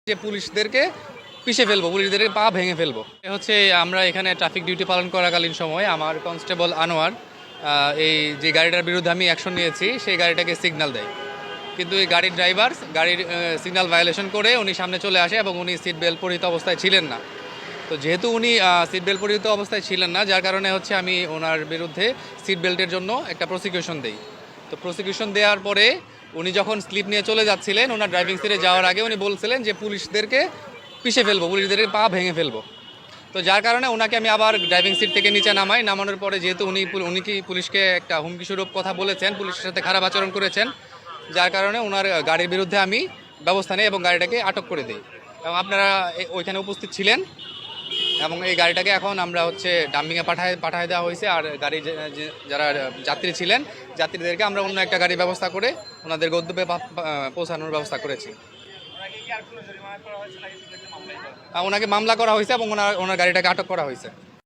যে পুলিশদেরকে পিষে ফেলবো, পুলিশদেরকে পা ভেঙে ফেলবো। হচ্ছে আমরা এখানে ট্রাফিক ডিউটি পালন করাকালীন সময় আমার কনস্টেবল আনোয়ার এই যে গাড়িটার বিরুদ্ধে আমি অ্যাকশন নিয়েছি সেই গাড়িটাকে সিগন্যাল দেয়, কিন্তু এই গাড়ির ড্রাইভার গাড়ির সিগন্যাল ভায়োলেশন করে উনি সামনে চলে আসে এবং উনি সিট বেল্ট পরিহিত অবস্থায় ছিলেন না। তো যেহেতু উনি সিট বেল্ট পরিহিত অবস্থায় ছিলেন না, যার কারণে হচ্ছে আমি ওনার বিরুদ্ধে সিট বেল্টের জন্য একটা প্রসিকিউশন দেই। তো প্রসিকিউশন দেওয়ার পরে উনি যখন স্লিপ নিয়ে চলে যাচ্ছিলেন, ওনার ড্রাইভিং সিটে যাওয়ার আগে উনি বলছিলেন যে পুলিশদেরকে পিষে ফেলবো, পুলিশদেরকে পা ভেঙে ফেলবো। তো যার কারণে ওনাকে আমি আবার ড্রাইভিং সিট থেকে নিচে নামানোর পরে যেহেতু উনি কি পুলিশকে একটা হুমকি স্বরূপ কথা বলেছেন, পুলিশের সাথে খারাপ আচরণ করেছেন, যার কারণে ওনার গাড়ির বিরুদ্ধে আমি ব্যবস্থা নিই এবং গাড়িটাকে আটক করে দিই। এবং আপনারা ওইখানে উপস্থিত ছিলেন এবং এই গাড়িটাকে এখন আমরা হচ্ছে ডাম্পিংয়ে পাঠায় দেওয়া হয়েছে। আর গাড়ি যারা যাত্রী ছিলেন, যাত্রীদেরকে আমরা অন্য একটা গাড়ির ব্যবস্থা করে ওনাদের গন্তব্যে পৌঁছানোর ব্যবস্থা করেছি। ওনাকে মামলা করা হয়েছে এবং ওনার গাড়িটাকে আটক করা হয়েছে।